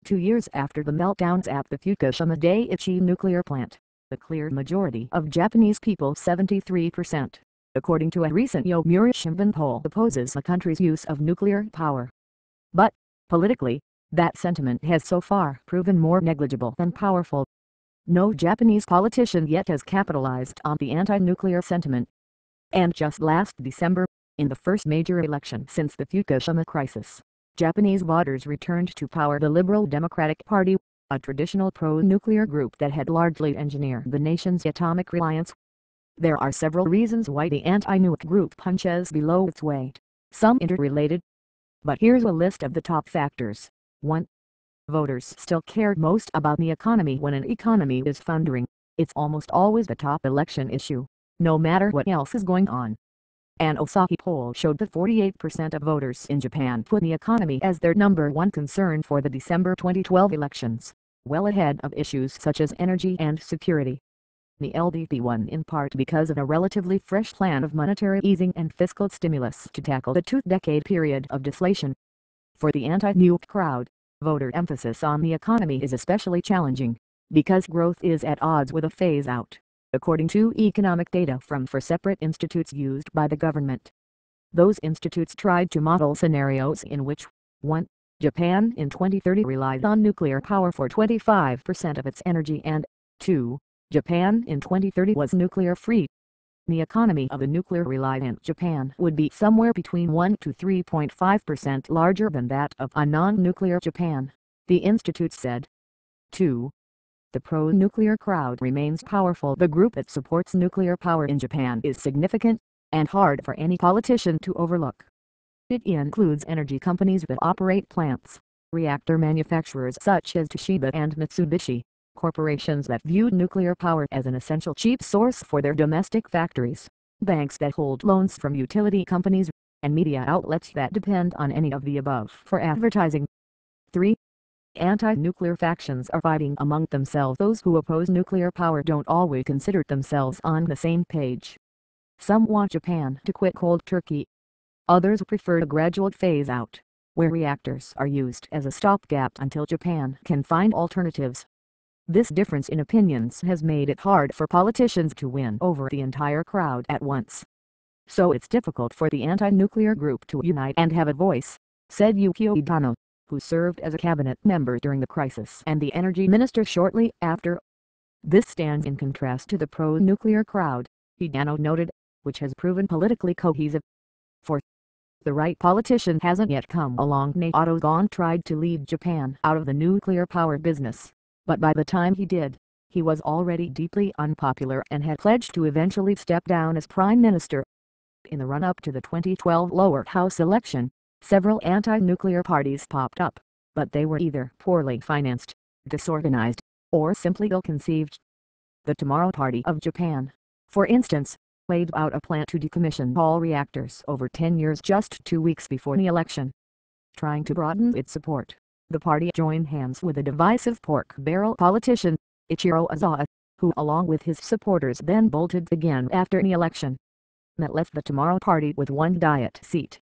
2 years after the meltdowns at the Fukushima Daiichi nuclear plant, the clear majority of Japanese people, 73%, according to a recent Yomiuri Shimbun poll, opposes the country's use of nuclear power. But, politically, that sentiment has so far proven more negligible than powerful. No Japanese politician yet has capitalized on the anti-nuclear sentiment. And just last December, in the first major election since the Fukushima crisis, Japanese voters returned to power the Liberal Democratic Party, a traditional pro-nuclear group that had largely engineered the nation's atomic reliance. There are several reasons why the anti-nuke group punches below its weight, some interrelated. But here's a list of the top factors. 1. Voters still care most about the economy. When an economy is foundering, it's almost always the top election issue, no matter what else is going on. An Osaka poll showed that 48% of voters in Japan put the economy as their number one concern for the December 2012 elections, well ahead of issues such as energy and security. The LDP won in part because of a relatively fresh plan of monetary easing and fiscal stimulus to tackle the two-decade period of deflation. For the anti-nuke crowd, voter emphasis on the economy is especially challenging, because growth is at odds with a phase-out, according to economic data from 4 separate institutes used by the government. Those institutes tried to model scenarios in which 1. Japan in 2030 relied on nuclear power for 25% of its energy, and 2. Japan in 2030 was nuclear-free. The economy of a nuclear-reliant Japan would be somewhere between 1 to 3.5% larger than that of a non-nuclear Japan, the institute said. 2. The pro-nuclear crowd remains powerful. The group that supports nuclear power in Japan is significant, and hard for any politician to overlook. It includes energy companies that operate plants, reactor manufacturers such as Toshiba and Mitsubishi, corporations that view nuclear power as an essential cheap source for their domestic factories, banks that hold loans from utility companies, and media outlets that depend on any of the above for advertising. 3. Anti-nuclear factions are fighting among themselves. Those who oppose nuclear power don't always consider themselves on the same page. Some want Japan to quit cold turkey. Others prefer a gradual phase-out, where reactors are used as a stopgap until Japan can find alternatives. This difference in opinions has made it hard for politicians to win over the entire crowd at once. So it's difficult for the anti-nuclear group to unite and have a voice, said Yukio Hidano, who served as a cabinet member during the crisis and the energy minister shortly after. This stands in contrast to the pro-nuclear crowd, Hidano noted, which has proven politically cohesive. 4. The right politician hasn't yet come along. Naoto Gon tried to lead Japan out of the nuclear power business, but by the time he did, he was already deeply unpopular and had pledged to eventually step down as prime minister. In the run-up to the 2012 lower house election, several anti-nuclear parties popped up, but they were either poorly financed, disorganized, or simply ill-conceived. The Tomorrow Party of Japan, for instance, laid out a plan to decommission all reactors over 10 years just 2 weeks before the election. Trying to broaden its support, the party joined hands with a divisive pork barrel politician, Ichiro Ozawa, who along with his supporters then bolted again after the election. That left the Tomorrow Party with 1 Diet seat.